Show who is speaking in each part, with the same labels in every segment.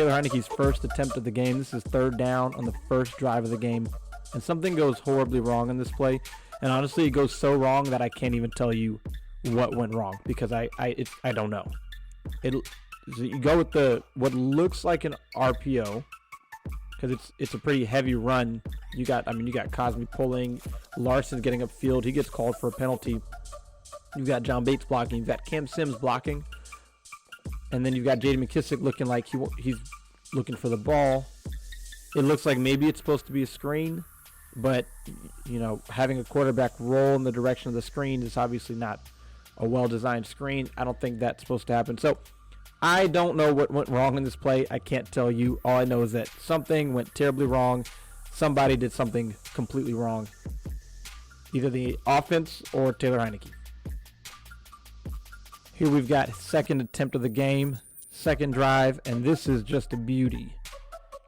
Speaker 1: Taylor Heinicke's first attempt of the game. This is third down on the first drive of the game. And something goes horribly wrong in this play. And honestly, it goes so wrong that I can't even tell you what went wrong because I don't know. So you go with what looks like an RPO because it's a pretty heavy run. You got Cosme pulling, Larson getting upfield. He gets called for a penalty. You've got John Bates blocking. You've got Cam Sims blocking. And then you've got J.D. McKissic looking like he's looking for the ball. It looks like maybe it's supposed to be a screen, but, having a quarterback roll in the direction of the screen is obviously not a well-designed screen. I don't think that's supposed to happen. So I don't know what went wrong in this play. I can't tell you. All I know is that something went terribly wrong. Somebody did something completely wrong. Either the offense or Taylor Heinicke. Here we've got second attempt of the game, second drive, and this is just a beauty.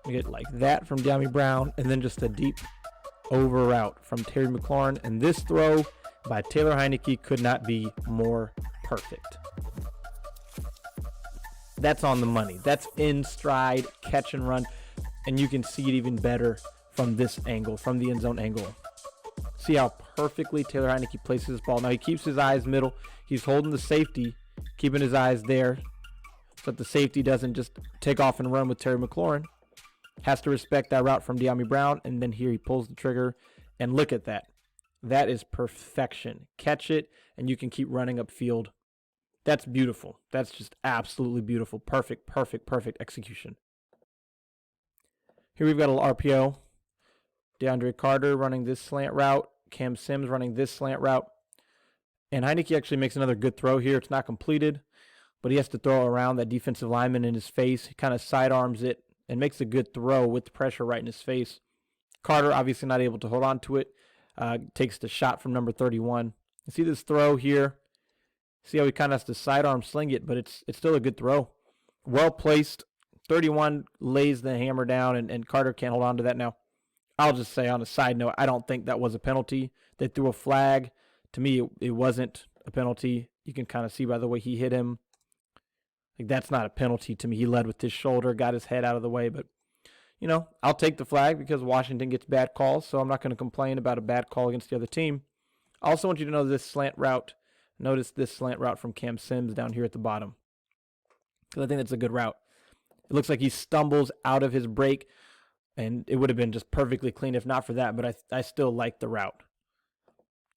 Speaker 1: We get like that from Dyami Brown, and then just a deep over route from Terry McLaurin. And this throw by Taylor Heinicke could not be more perfect. That's on the money. That's in stride, catch and run, and you can see it even better from this angle, from the end zone angle. See how perfectly Taylor Heinicke places his ball. Now he keeps his eyes middle. He's holding the safety, keeping his eyes there so that the safety doesn't just take off and run with Terry McLaurin. Has to respect that route from Dyami Brown, and then here he pulls the trigger, and look at that. That is perfection. Catch it, and you can keep running upfield. That's beautiful. That's just absolutely beautiful. Perfect, perfect, perfect execution. Here we've got a little RPO. DeAndre Carter running this slant route. Cam Sims running this slant route. And Heinicke actually makes another good throw here. It's not completed, but he has to throw around that defensive lineman in his face. He kind of sidearms it and makes a good throw with the pressure right in his face. Carter obviously not able to hold on to it. Takes the shot from number 31. You see this throw here. See how he kind of has to sidearm sling it, but it's still a good throw. Well placed. 31 lays the hammer down, and Carter can't hold on to that now. I'll just say on a side note, I don't think that was a penalty. They threw a flag. To me, it wasn't a penalty. You can kind of see by the way he hit him. Like, that's not a penalty to me. He led with his shoulder, got his head out of the way. But, I'll take the flag because Washington gets bad calls, so I'm not going to complain about a bad call against the other team. I also want you to know this slant route. Notice this slant route from Cam Sims down here at the bottom, because I think that's a good route. It looks like he stumbles out of his break, and it would have been just perfectly clean if not for that, but I still like the route.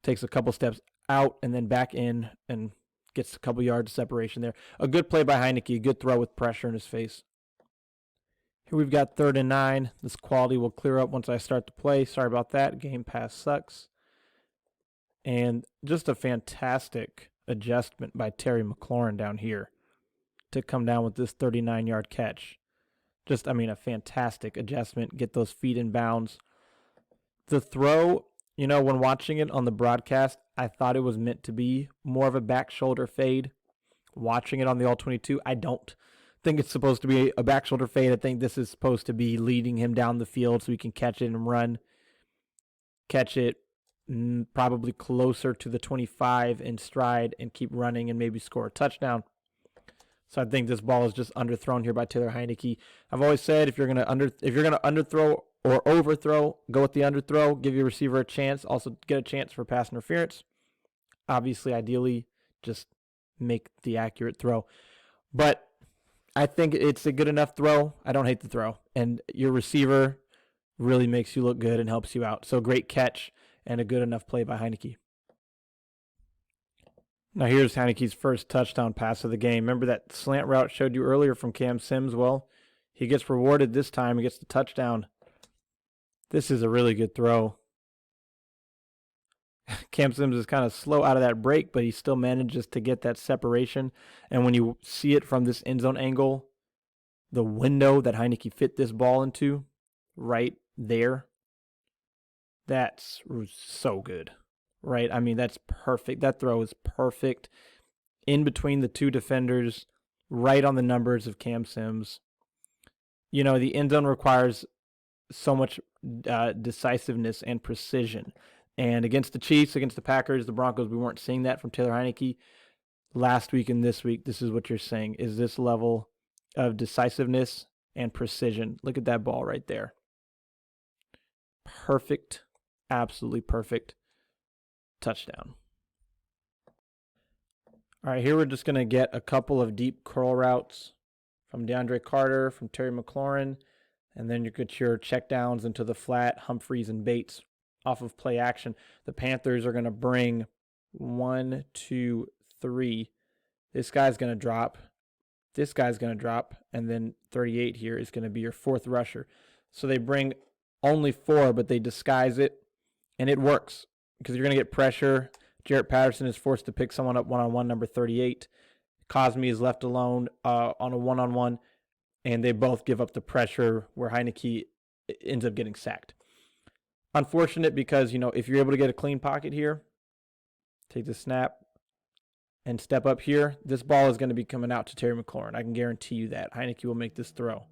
Speaker 1: Takes a couple steps out and then back in and gets a couple yards of separation there. A good play by Heinicke, a good throw with pressure in his face. Here we've got 3rd and 9. This quality will clear up once I start to play. Sorry about that. Game pass sucks. And just a fantastic adjustment by Terry McLaurin down here to come down with this 39-yard catch. Just, a fantastic adjustment. Get those feet in bounds. The throw, when watching it on the broadcast, I thought it was meant to be more of a back shoulder fade. Watching it on the All-22, I don't think it's supposed to be a back shoulder fade. I think this is supposed to be leading him down the field so he can catch it and run. Catch it probably closer to the 25 in stride and keep running and maybe score a touchdown. So I think this ball is just underthrown here by Taylor Heinicke. I've always said if you're gonna underthrow or overthrow, go with the underthrow. Give your receiver a chance. Also get a chance for pass interference. Obviously, ideally, just make the accurate throw. But I think it's a good enough throw. I don't hate the throw. And your receiver really makes you look good and helps you out. So great catch and a good enough play by Heinicke. Now here's Heinicke's first touchdown pass of the game. Remember that slant route showed you earlier from Cam Sims? Well, he gets rewarded this time. He gets the touchdown. This is a really good throw. Cam Sims is kind of slow out of that break, but he still manages to get that separation. And when you see it from this end zone angle, the window that Heinicke fit this ball into, right there, that's so good, right? That's perfect. That throw is perfect in between the two defenders, right on the numbers of Cam Sims. The end zone requires so much decisiveness and precision. And against the Chiefs, against the Packers, the Broncos, we weren't seeing that from Taylor Heinicke. Last week and this week, this is what you're saying, is this level of decisiveness and precision. Look at that ball right there. Perfect, absolutely perfect touchdown. All right, here we're just going to get a couple of deep curl routes from DeAndre Carter, from Terry McLaurin, and then you get your check downs into the flat, Humphreys and Bates off of play action. The Panthers are going to bring 1, 2, 3. This guy's going to drop. This guy's going to drop. And then 38 here is going to be your fourth rusher. So they bring only 4, but they disguise it. And it works because you're going to get pressure. Jarrett Patterson is forced to pick someone up one-on-one, number 38. Cosme is left alone on a one-on-one. And they both give up the pressure where Heinicke ends up getting sacked. Unfortunate because, if you're able to get a clean pocket here, take the snap and step up here, this ball is going to be coming out to Terry McLaurin. I can guarantee you that. Heinicke will make this throw.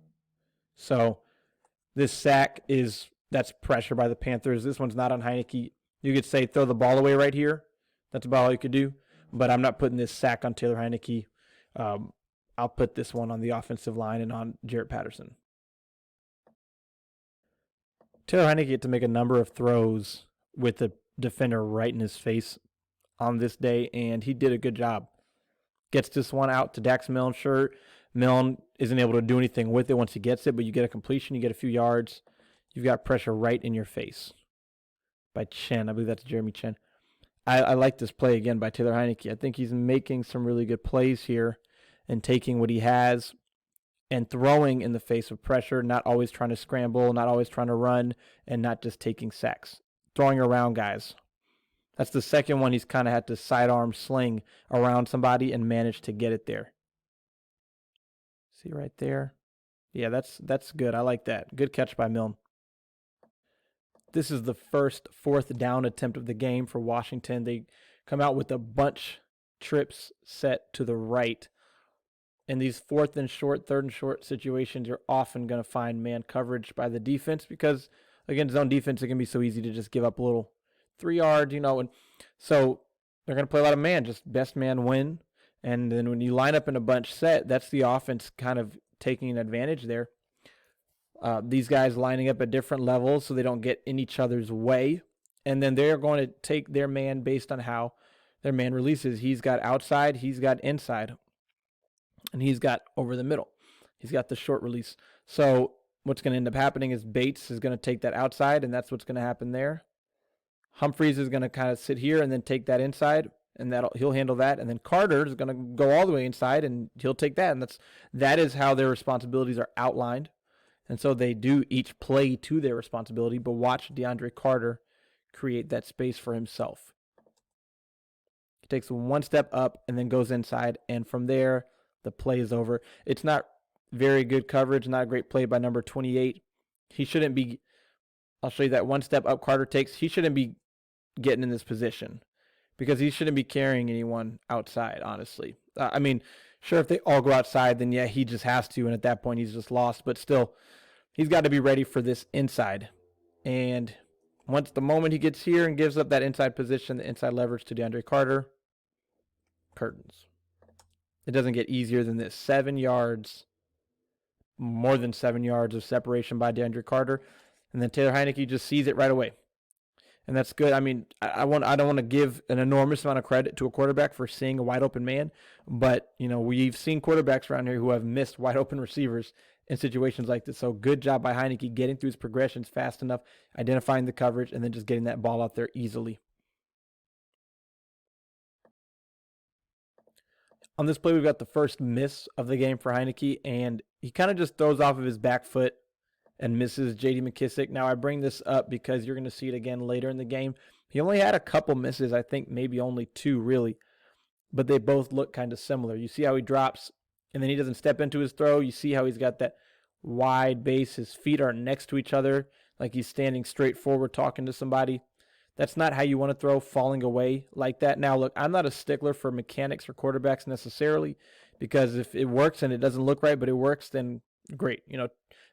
Speaker 1: So this sack that's pressure by the Panthers. This one's not on Heinicke. You could say throw the ball away right here. That's about all you could do. But I'm not putting this sack on Taylor Heinicke. I'll put this one on the offensive line and on Jarrett Patterson. Taylor Heinicke had to make a number of throws with the defender right in his face on this day, and he did a good job. Gets this one out to Dax Milne. Sure, Milne isn't able to do anything with it once he gets it, but you get a completion, you get a few yards. You've got pressure right in your face by Chen. I believe that's Jeremy Chen. I like this play again by Taylor Heinicke. I think he's making some really good plays here and taking what he has and throwing in the face of pressure, not always trying to scramble, not always trying to run, and not just taking sacks. Throwing around guys. That's the second one he's kind of had to sidearm sling around somebody and manage to get it there. See right there? Yeah, that's good. I like that. Good catch by Milne. This is the first fourth down attempt of the game for Washington. They come out with a bunch trips set to the right. In these fourth and short, third and short situations, you're often going to find man coverage by the defense because against zone defense, it can be so easy to just give up a little 3 yards, and so they're going to play a lot of man, just best man win. And then when you line up in a bunch set, that's the offense kind of taking an advantage there. These guys lining up at different levels so they don't get in each other's way. And then they're going to take their man based on how their man releases. He's got outside, he's got inside, and he's got over the middle. He's got the short release. So what's going to end up happening is Bates is going to take that outside, and that's what's going to happen there. Humphreys is going to kind of sit here and then take that inside, and he'll handle that. And then Carter is going to go all the way inside, and he'll take that. And that is how their responsibilities are outlined. And so they do each play to their responsibility, but watch DeAndre Carter create that space for himself. He takes one step up and then goes inside, and from there, the play is over. It's not very good coverage, not a great play by number 28. He shouldn't be, I'll show you that one step up Carter takes. He shouldn't be getting in this position because he shouldn't be carrying anyone outside, honestly. Sure, if they all go outside, then yeah, he just has to, and at that point, he's just lost. But still, he's got to be ready for this inside. And once the moment he gets here and gives up that inside position, the inside leverage to DeAndre Carter, curtains. It doesn't get easier than this. 7 yards, more than 7 yards of separation by DeAndre Carter. And then Taylor Heinicke just sees it right away. And that's good. I don't want to give an enormous amount of credit to a quarterback for seeing a wide open man, but we've seen quarterbacks around here who have missed wide open receivers in situations like this. So good job by Heinicke getting through his progressions fast enough, identifying the coverage, and then just getting that ball out there easily. On this play, we've got the first miss of the game for Heinicke, and he kind of just throws off of his back foot and misses J.D. McKissick. Now, I bring this up because you're going to see it again later in the game. He only had a couple misses, I think maybe only 2 really, but they both look kind of similar. You see how he drops, and then he doesn't step into his throw. You see how he's got that wide base. His feet are next to each other, like he's standing straight forward talking to somebody. That's not how you want to throw, falling away like that. Now, look, I'm not a stickler for mechanics for quarterbacks necessarily, because if it works and it doesn't look right, but it works, then great.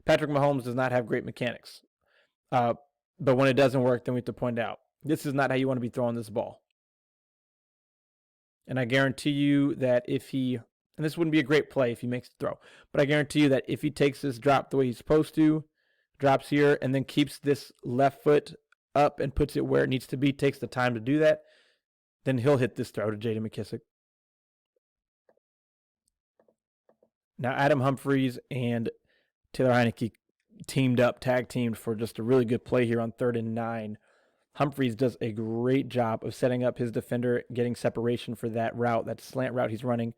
Speaker 1: Patrick Mahomes does not have great mechanics. But when it doesn't work, then we have to point out, this is not how you want to be throwing this ball. And I guarantee you that if he And this wouldn't be a great play if he makes the throw. But I guarantee you that if he takes this drop the way he's supposed to, drops here, and then keeps this left foot up and puts it where it needs to be, takes the time to do that, then he'll hit this throw to J.D. McKissic. Now Adam Humphries and Taylor Heinicke tag teamed for just a really good play here on 3rd and 9. Humphries does a great job of setting up his defender, getting separation for that route, that slant route he's running.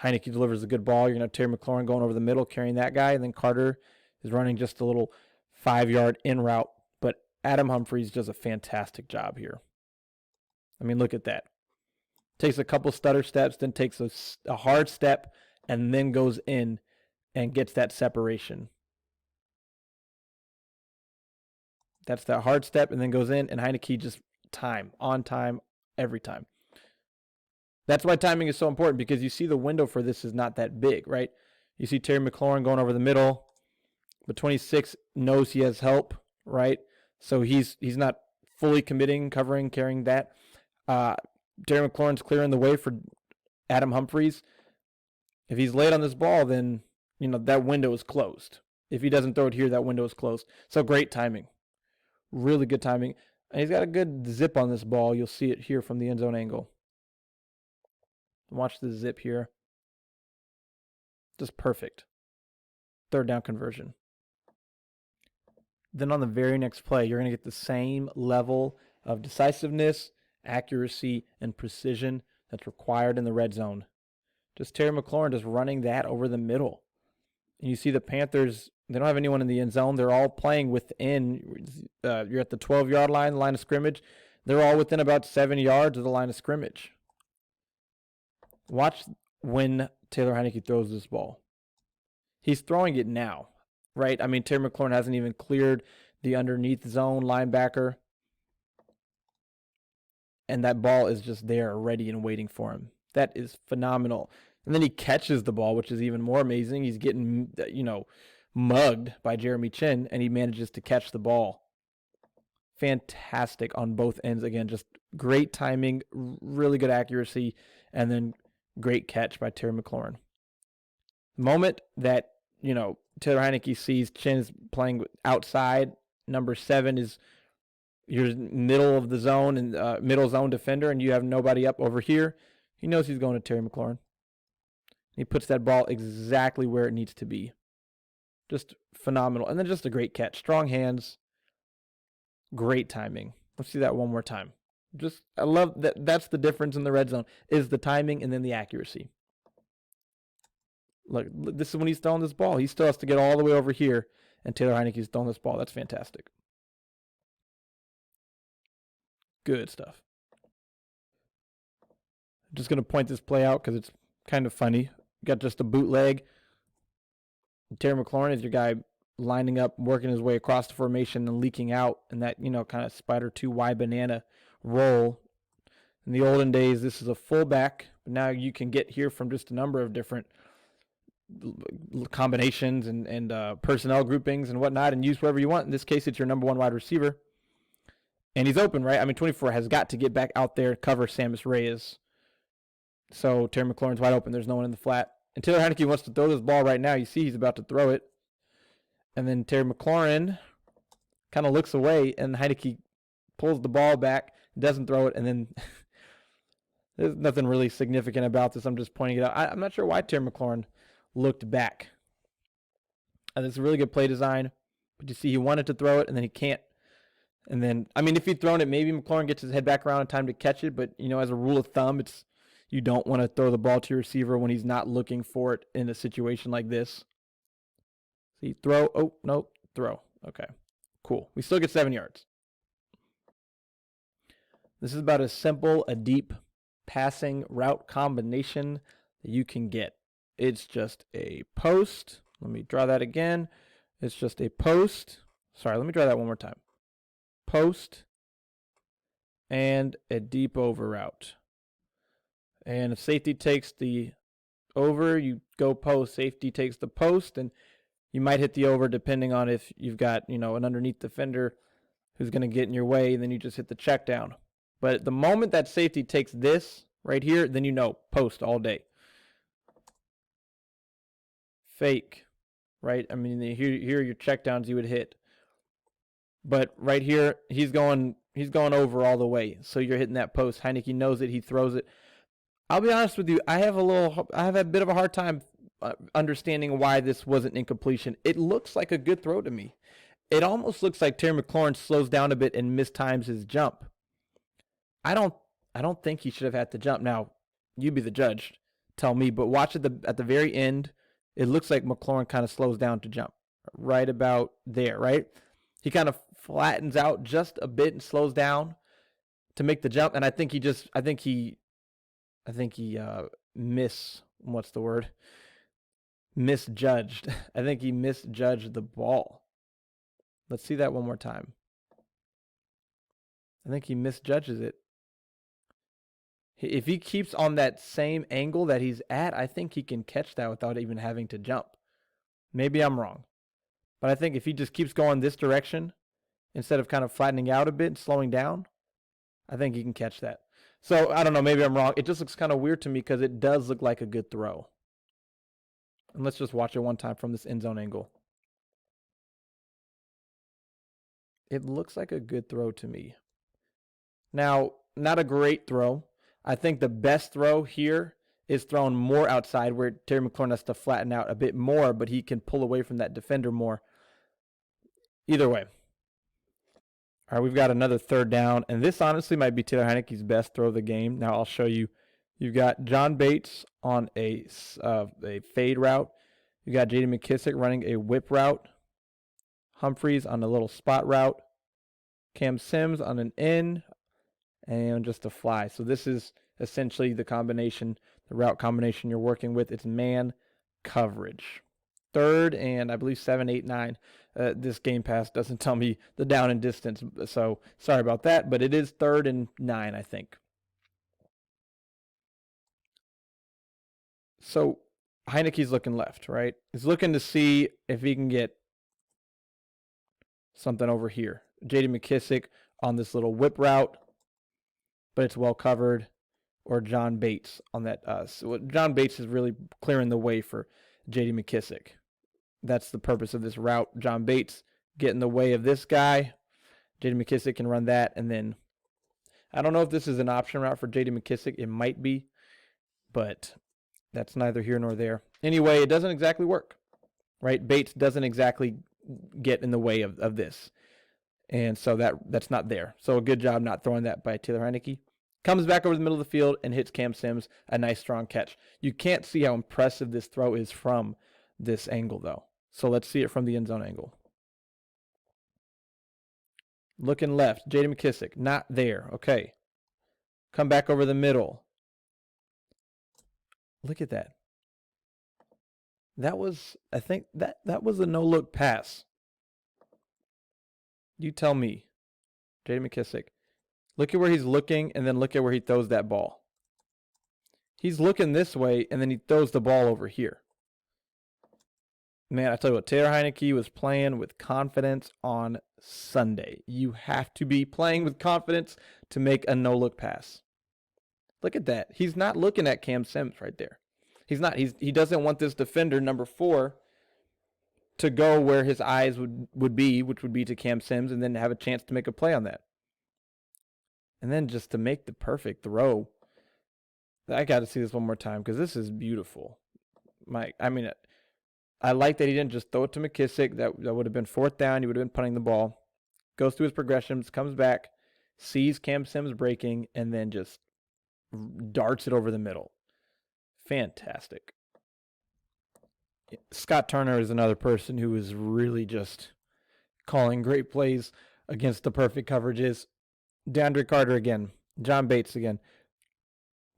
Speaker 1: Heinicke delivers a good ball. You're going to have Terry McLaurin going over the middle, carrying that guy, and then Carter is running just a little 5-yard in route. But Adam Humphries does a fantastic job here. I mean, look at that. Takes a couple stutter steps, then takes a hard step, and then goes in and gets that separation. That's that hard step, and then goes in, and Heinicke just on time, every time. That's why timing is so important, because you see the window for this is not that big, right? You see Terry McLaurin going over the middle, but 26 knows he has help, right? So he's not fully committing, covering, carrying that. Terry McLaurin's clearing the way for Adam Humphries. If he's late on this ball, then that window is closed. If he doesn't throw it here, that window is closed. So great timing. Really good timing. And he's got a good zip on this ball. You'll see it here from the end zone angle. Watch the zip here. Just perfect. 3rd down conversion. Then on the very next play, you're going to get the same level of decisiveness, accuracy, and precision that's required in the red zone. Just Terry McLaurin just running that over the middle. And you see the Panthers, they don't have anyone in the end zone. They're all playing within, you're at the 12-yard line of scrimmage. They're all within about 7 yards of the line of scrimmage. Watch when Taylor Heinicke throws this ball. He's throwing it now, right? I mean, Terry McLaurin hasn't even cleared the underneath zone linebacker. And that ball is just there ready and waiting for him. That is phenomenal. And then he catches the ball, which is even more amazing. He's getting, mugged by Jeremy Chinn, and he manages to catch the ball. Fantastic on both ends. Again, just great timing, really good accuracy, and then great catch by Terry McLaurin. The moment that, Taylor Heinicke sees Chinn's playing outside, number 7 is your middle of the zone and middle zone defender, and you have nobody up over here, he knows he's going to Terry McLaurin. He puts that ball exactly where it needs to be. Just phenomenal. And then just a great catch. Strong hands. Great timing. Let's see that one more time. I love that. That's the difference in the red zone, is the timing and then the accuracy. Look, this is when he's throwing this ball. He still has to get all the way over here, and Taylor Heinicke's throwing this ball. That's fantastic. Good stuff. I'm just going to point this play out because it's kind of funny. Got just a bootleg. Terry McLaurin is your guy lining up, working his way across the formation and leaking out in that, kind of spider 2Y banana roll. In the olden days, this is a fullback, but now you can get here from just a number of different combinations and personnel groupings and whatnot and use whatever you want. In this case, it's your number 1 wide receiver. And he's open, right? I mean, 24 has got to get back out there, cover Sammis Reyes. So Terry McLaurin's wide open. There's no one in the flat. And Taylor Heinicke wants to throw this ball right now. You see he's about to throw it. And then Terry McLaurin kind of looks away, and Heinicke pulls the ball back, doesn't throw it, and then there's nothing really significant about this. I'm just pointing it out. I'm not sure why Terry McLaurin looked back. It's a really good play design. But you see he wanted to throw it, and then he can't. And then, if he'd thrown it, maybe McLaurin gets his head back around in time to catch it. But, as a rule of thumb, you don't want to throw the ball to your receiver when he's not looking for it in a situation like this. See, throw. Oh, no, throw. Okay, cool. We still get 7 yards. This is about as simple a deep passing route combination that you can get. It's just a post. Let me draw that again. It's just a post. Sorry, let me draw that one more time. Post and a deep over route. And if safety takes the over, you go post. Safety takes the post, and you might hit the over depending on if you've got, an underneath defender who's going to get in your way, and then you just hit the check down. But the moment that safety takes this right here, then post all day. fake, right? I mean, here are your checkdowns you would hit. But right here, he's going over all the way. So you're hitting that post. Heinicke knows it. He throws it. I'll be honest with you. I have a bit of a hard time understanding why this wasn't incompletion. It looks like a good throw to me. It almost looks like Terry McLaurin slows down a bit and mistimes his jump. I don't think he should have had to jump. Now, you be the judge. Tell me. But watch at the very end. It looks like McLaurin kind of slows down to jump. Right about there, right? He kind of flattens out just a bit and slows down to make the jump. And I think he misjudged. I think he misjudged the ball. Let's see that one more time. I think he misjudges it. If he keeps on that same angle that he's at, I think he can catch that without even having to jump. Maybe I'm wrong. But I think if he just keeps going this direction, instead of kind of flattening out a bit and slowing down, I think he can catch that. So, I don't know, maybe I'm wrong. It just looks kind of weird to me because it does look like a good throw. And let's just watch it one time from this end zone angle. It looks like a good throw to me. Now, not a great throw. I think the best throw here is thrown more outside where Terry McLaurin has to flatten out a bit more, but he can pull away from that defender more. Either way. All right, we've got another third down, and this honestly might be Taylor Heinicke's best throw of the game. Now I'll show you. You've got John Bates on a fade route. You got J.D. McKissic running a whip route. Humphreys on a little spot route. Cam Sims on an in, and just a fly. So this is essentially the route combination you're working with. It's man coverage. Third and I believe 7, 8, 9. This Game Pass doesn't tell me the down and distance, so sorry about that, but it is 3rd and 9, I think. So Heinicke's looking left, right? He's looking to see if he can get something over here. J.D. McKissic on this little whip route, but it's well covered, or John Bates on that. So John Bates is really clearing the way for J.D. McKissic. That's the purpose of this route. John Bates get in the way of this guy. J.D. McKissic can run that, and then I don't know if this is an option route for J.D. McKissic. It might be, but that's neither here nor there. Anyway, it doesn't exactly work, right? Bates doesn't exactly get in the way of this, and so that's not there. So a good job not throwing that by Taylor Heinicke. Comes back over the middle of the field and hits Cam Sims, a nice strong catch. You can't see how impressive this throw is from this angle, though. So let's see it from the end zone angle. Looking left, J.D. McKissic, not there. Okay. Come back over the middle. Look at that. I think that was a no-look pass. You tell me. J.D. McKissic. Look at where he's looking, and then look at where he throws that ball. He's looking this way, and then he throws the ball over here. Man, I tell you what, Taylor Heinicke was playing with confidence on Sunday. You have to be playing with confidence to make a no-look pass. Look at that. He's not looking at Cam Sims right there. He's not. He doesn't want this defender, number 4, to go where his eyes would be, which would be to Cam Sims, and then have a chance to make a play on that. And then just to make the perfect throw. I got to see this one more time because this is beautiful. I like that he didn't just throw it to McKissic. That would have been 4th down. He would have been punting the ball. Goes through his progressions, comes back, sees Cam Sims breaking, and then just darts it over the middle. Fantastic. Scott Turner is another person who is really just calling great plays against the perfect coverages. DeAndre Carter again. John Bates again.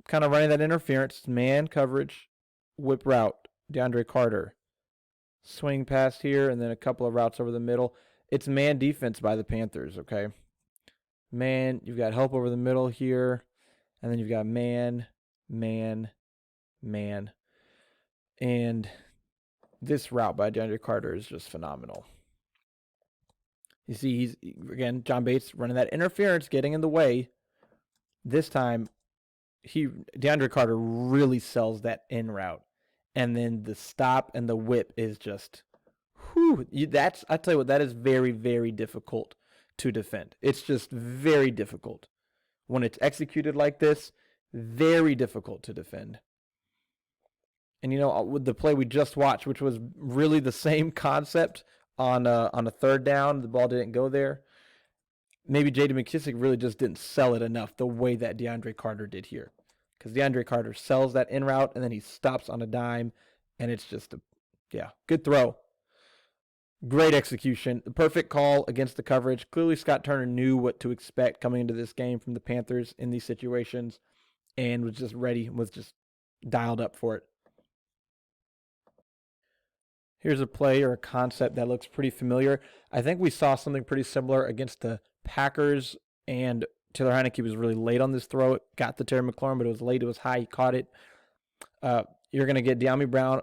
Speaker 1: Kind of running that interference. Man coverage. Whip route. DeAndre Carter. Swing pass here, and then a couple of routes over the middle. It's man defense by the Panthers, okay? Man, you've got help over the middle here. And then you've got man. And this route by DeAndre Carter is just phenomenal. You see, again, John Bates running that interference, getting in the way. This time, DeAndre Carter really sells that in route and then the stop and the whip is just, whew, I tell you what, that is very, very difficult to defend. It's just very difficult. When it's executed like this, very difficult to defend. And, with the play we just watched, which was really the same concept on a third down, the ball didn't go there. Maybe J.D. McKissic really just didn't sell it enough the way that DeAndre Carter did here. Because DeAndre Carter sells that in route, and then he stops on a dime, and it's just good throw. Great execution. The perfect call against the coverage. Clearly, Scott Turner knew what to expect coming into this game from the Panthers in these situations and was just ready, was just dialed up for it. Here's a play or a concept that looks pretty familiar. I think we saw something pretty similar against the Packers, and Taylor Heinicke was really late on this throw. It got to Terry McLaurin, but it was late. It was high. He caught it. You're going to get De'Ami Brown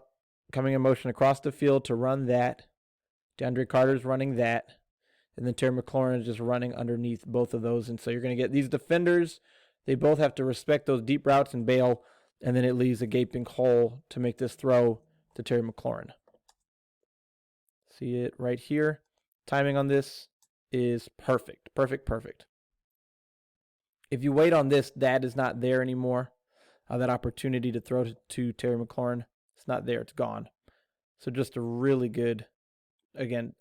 Speaker 1: coming in motion across the field to run that. DeAndre Carter's running that. And then Terry McLaurin is just running underneath both of those. And so you're going to get these defenders. They both have to respect those deep routes and bail. And then it leaves a gaping hole to make this throw to Terry McLaurin. See it right here. Timing on this is perfect. Perfect. If you wait on this, that is not there anymore. That opportunity to throw to Terry McLaurin, it's not there. It's gone. So just a really good, again,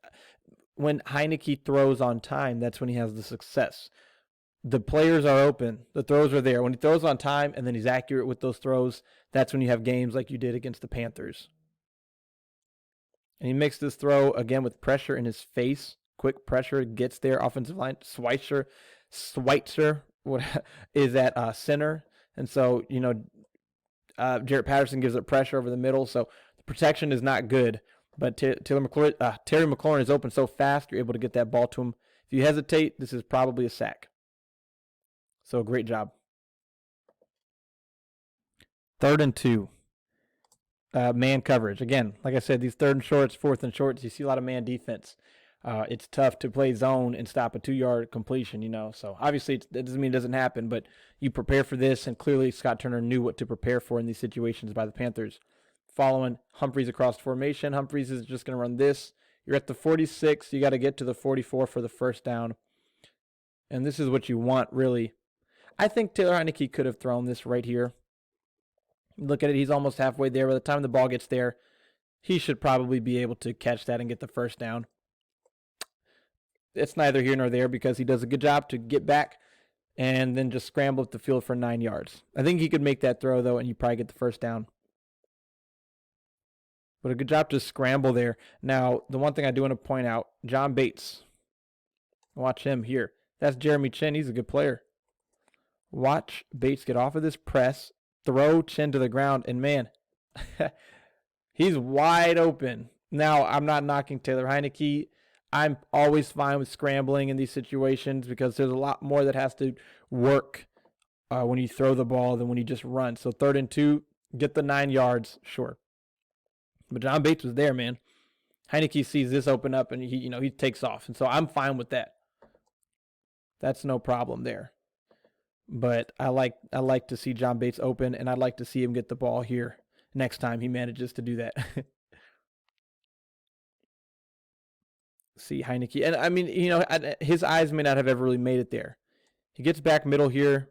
Speaker 1: when Heinicke throws on time, that's when he has the success. The players are open. The throws are there. When he throws on time and then he's accurate with those throws, that's when you have games like you did against the Panthers. And he makes this throw, again, with pressure in his face. Quick pressure, gets there. Offensive line, Schweitzer is at center. And so, Jarrett Patterson gives it pressure over the middle. So the protection is not good. But Terry McLaurin is open so fast, you're able to get that ball to him. If you hesitate, this is probably a sack. So great job. 3rd and 2. Man coverage. Again, like I said, these 3rd and shorts, 4th and shorts, you see a lot of man defense. It's tough to play zone and stop a 2-yard completion, So obviously that doesn't mean it doesn't happen, but you prepare for this, and clearly Scott Turner knew what to prepare for in these situations by the Panthers. Following Humphreys across formation. Humphreys is just going to run this. You're at the 46. You got to get to the 44 for the first down. And this is what you want, really. I think Taylor Heinicke could have thrown this right here. Look at it. He's almost halfway there. By the time the ball gets there, he should probably be able to catch that and get the first down. It's neither here nor there because he does a good job to get back and then just scramble up the field for 9 yards. I think he could make that throw, though, and you probably get the first down. But a good job to scramble there. Now, the one thing I do want to point out, John Bates. Watch him here. That's Jeremy Chinn. He's a good player. Watch Bates get off of this press, throw Chinn to the ground, and man, he's wide open. Now, I'm not knocking Taylor Heinicke. I'm always fine with scrambling in these situations because there's a lot more that has to work when you throw the ball than when you just run. So 3rd and 2, get the 9 yards, sure. But John Bates was there, man. Heinicke sees this open up and he takes off. And so I'm fine with that. That's no problem there. But I like to see John Bates open, and I'd like to see him get the ball here next time he manages to do that. See Heinicke. And I mean, his eyes may not have ever really made it there. He gets back middle here.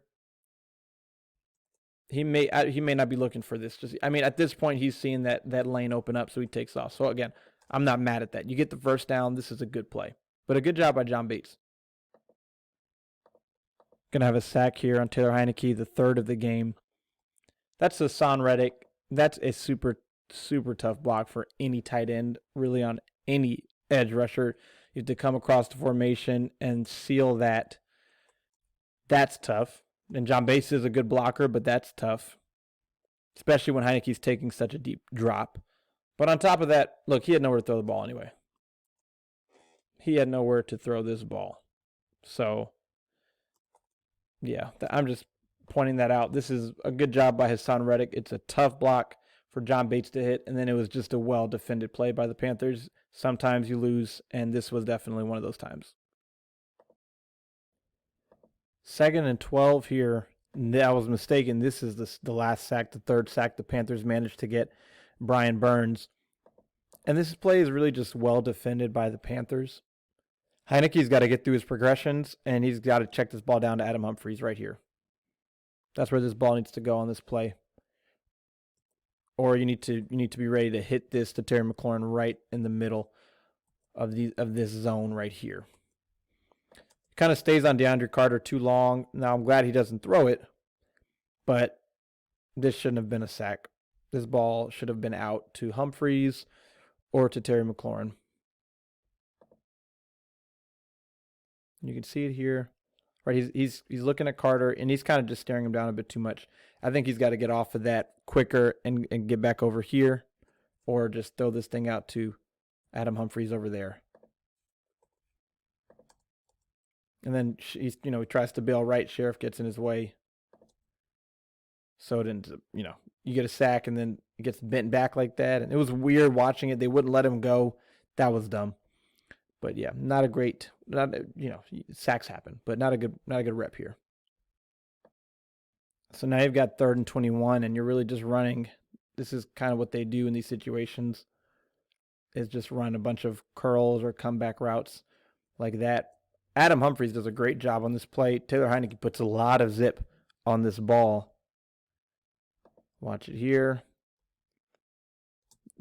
Speaker 1: He may not be looking for this. At this point, he's seeing that lane open up, so he takes off. So again, I'm not mad at that. You get the first down. This is a good play, but a good job by John Bates. Gonna have a sack here on Taylor Heinicke, the 3rd of the game. That's Hassan Reddick. That's a super, super tough block for any tight end, really on any edge rusher. You have to come across the formation and seal that. That's tough. And John Bates is a good blocker, but that's tough, especially when Heinicke's taking such a deep drop. But on top of that, look, he had nowhere to throw the ball anyway. He had nowhere to throw this ball. So, yeah, I'm just pointing that out. This is a good job by Hassan Reddick. It's a tough block for John Bates to hit, and then it was just a well-defended play by the Panthers. Sometimes you lose, and this was definitely one of those times. 2nd and 12 here. I was mistaken. This is the last sack, the 3rd sack the Panthers managed to get. Brian Burns. And this play is really just well defended by the Panthers. Heinicke's got to get through his progressions, and he's got to check this ball down to Adam Humphries right here. That's where this ball needs to go on this play. Or you need to be ready to hit this to Terry McLaurin right in the middle of this zone right here. Kind of stays on DeAndre Carter too long. Now I'm glad he doesn't throw it, but this shouldn't have been a sack. This ball should have been out to Humphries or to Terry McLaurin. You can see it here. Right, he's looking at Carter, and he's kind of just staring him down a bit too much. I think he's got to get off of that quicker and get back over here, or just throw this thing out to Adam Humphries over there. And then he tries to bail right. Sheriff gets in his way. So it ends up, you get a sack, and then it gets bent back like that. And it was weird watching it. They wouldn't let him go. That was dumb. But yeah, not a great, sacks happen, but not a good rep here. So now you've got 3rd and 21, and you're really just running. This is kind of what they do in these situations, is just run a bunch of curls or comeback routes like that. Adam Humphries does a great job on this play. Taylor Heinicke puts a lot of zip on this ball. Watch it here.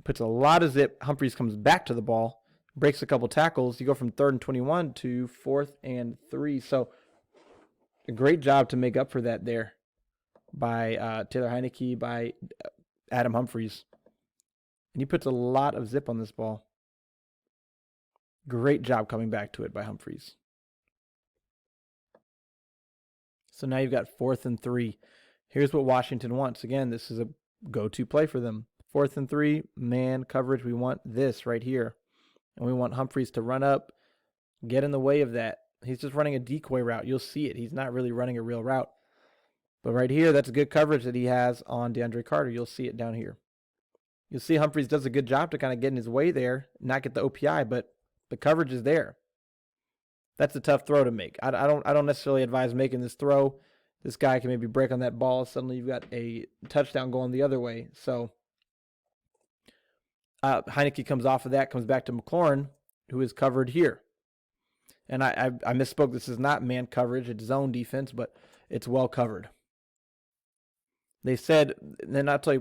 Speaker 1: Puts a lot of zip. Humphries comes back to the ball. Breaks a couple tackles. You go from 3rd and 21 to 4th and 3. So a great job to make up for that there by Taylor Heinicke, by Adam Humphries. And he puts a lot of zip on this ball. Great job coming back to it by Humphries. So now you've got 4th and 3. Here's what Washington wants. Again, this is a go-to play for them. 4th and 3, man coverage. We want this right here. And we want Humphries to run up, get in the way of that. He's just running a decoy route. You'll see it. He's not really running a real route. But right here, that's good coverage that he has on DeAndre Carter. You'll see it down here. You'll see Humphries does a good job to kind of get in his way there, not get the OPI, but the coverage is there. That's a tough throw to make. I don't necessarily advise making this throw. This guy can maybe break on that ball. Suddenly you've got a touchdown going the other way. So Heinicke comes off of that, comes back to McLaurin, who is covered here. And I misspoke. This is not man coverage. It's zone defense, but it's well covered. They said, then I'll tell you,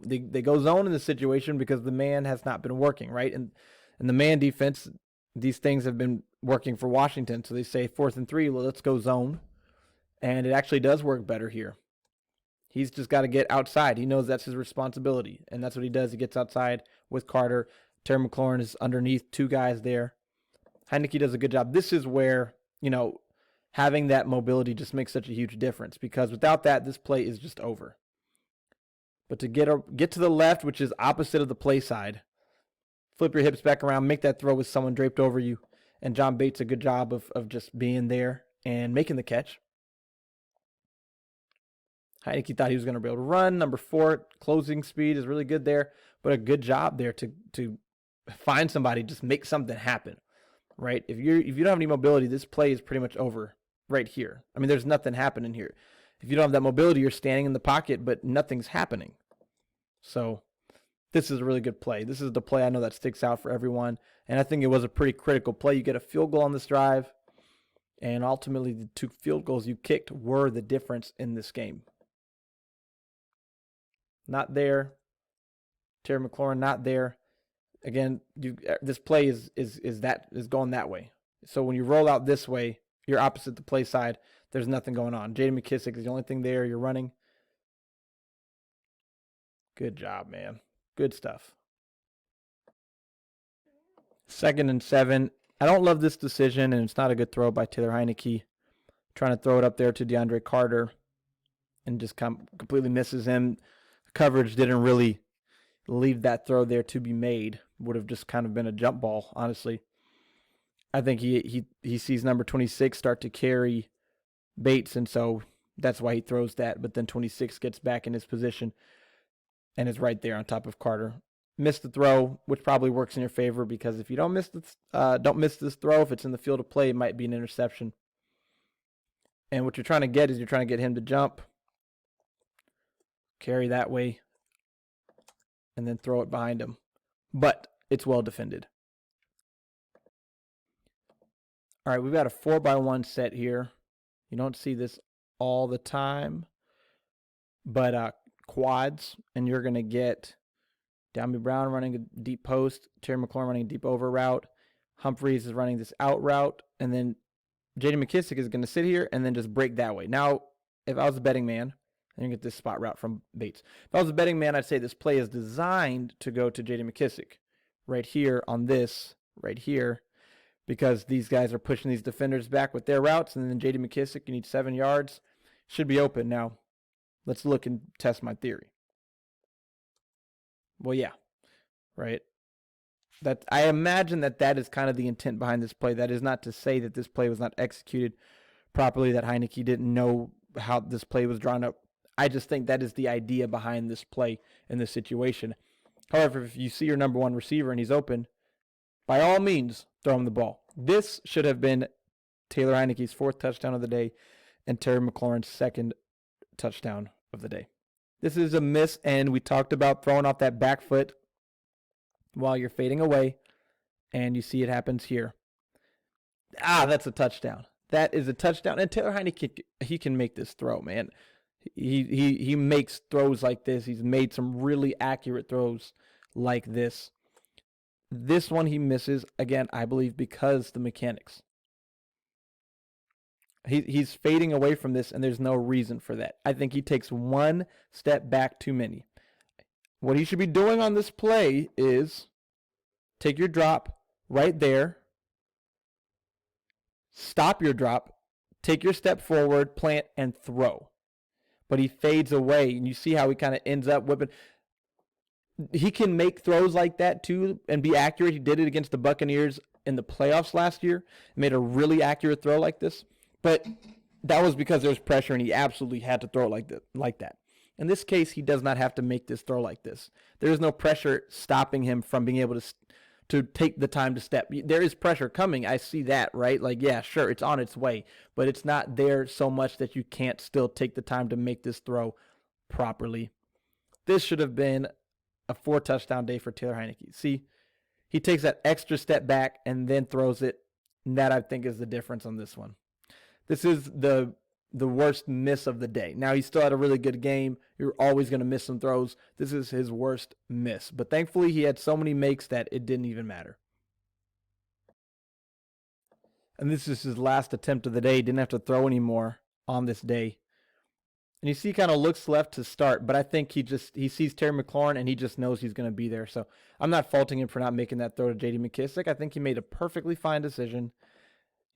Speaker 1: they go zone in this situation because the man has not been working, right? And the man defense, these things have been working for Washington. So they say 4th and 3, well, let's go zone. And it actually does work better here. He's just got to get outside. He knows that's his responsibility, and that's what he does. He gets outside with Carter. Terry McLaurin is underneath 2 guys there. Heinicke does a good job. This is where, having that mobility just makes such a huge difference, because without that, this play is just over. But to get to the left, which is opposite of the play side, flip your hips back around, make that throw with someone draped over you, and John Bates a good job of just being there and making the catch. Heinicke thought he was going to be able to run. Number 4, closing speed is really good there, but a good job there to find somebody, just make something happen, right? If you don't have any mobility, this play is pretty much over right here. I mean, there's nothing happening here. If you don't have that mobility, you're standing in the pocket, but nothing's happening. So this is a really good play. This is the play I know that sticks out for everyone, and I think it was a pretty critical play. You get a field goal on this drive, and ultimately the 2 field goals you kicked were the difference in this game. Not there. Terry McLaurin not there. Again, this play is going that way. So when you roll out this way, you're opposite the play side. There's nothing going on. J.D. McKissick is the only thing there. You're running. Good job, man. Good stuff. 2nd and 7. I don't love this decision, and it's not a good throw by Taylor Heinicke. Trying to throw it up there to DeAndre Carter and just completely misses him. Coverage didn't really leave that throw there to be made. Would have just kind of been a jump ball, honestly. I think he sees number 26 start to carry Bates, and so that's why he throws that. But then 26 gets back in his position and is right there on top of Carter. Missed the throw, which probably works in your favor, because if you don't miss this throw, if it's in the field of play, it might be an interception. And what you're trying to get is you're trying to get him to jump, carry that way, and then throw it behind him. But it's well defended. All right, we've got a 4x1 set here. You don't see this all the time, but quads, and you're going to get Downby Brown running a deep post, Terry McLaurin running a deep over route, Humphreys is running this out route, and then J.D. McKissic is going to sit here and then just break that way. Now, if I was a betting man, and you get this spot route from Bates. If I was a betting man, I'd say this play is designed to go to J.D. McKissic right here on this, right here, because these guys are pushing these defenders back with their routes, and then J.D. McKissic, you need 7 yards, should be open. Now, let's look and test my theory. Well, yeah, right? That I imagine that is kind of the intent behind this play. That is not to say that this play was not executed properly, that Heinicke didn't know how this play was drawn up. I just think that is the idea behind this play in this situation. However, if you see your number one receiver and he's open, by all means, throw him the ball. This should have been Taylor Heinicke's 4th touchdown of the day and Terry McLaurin's 2nd touchdown of the day. This is a miss, and we talked about throwing off that back foot while you're fading away, and you see it happens here. That's a touchdown. That is a touchdown, and Taylor Heinicke, he can make this throw, man. He makes throws like this. He's made some really accurate throws like this. This one he misses, again, I believe because the mechanics. He's fading away from this, and there's no reason for that. I think he takes one step back too many. What he should be doing on this play is take your drop right there, stop your drop, take your step forward, plant, and throw. But he fades away, and you see how he kind of ends up whipping. He can make throws like that too and be accurate. He did it against the Buccaneers in the playoffs last year. Made a really accurate throw like this. But that was because there was pressure, and he absolutely had to throw it like that. In this case, he does not have to make this throw like this. There is no pressure stopping him from being able to take the time to step. There is pressure coming. I see that, right? Like, yeah, sure, it's on its way. But it's not there so much that you can't still take the time to make this throw properly. This should have been a 4-touchdown day for Taylor Heinicke. See, he takes that extra step back and then throws it. And that, I think, is the difference on this one. This is the worst miss of the day. Now, he still had a really good game. You're always going to miss some throws. This is his worst miss. But thankfully, he had so many makes that it didn't even matter. And this is his last attempt of the day. He didn't have to throw anymore on this day. And you see he kind of looks left to start, but I think he sees Terry McLaurin, and he just knows he's going to be there. So I'm not faulting him for not making that throw to J.D. McKissic. I think he made a perfectly fine decision.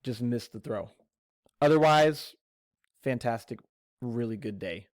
Speaker 1: Just missed the throw. Otherwise, fantastic, really good day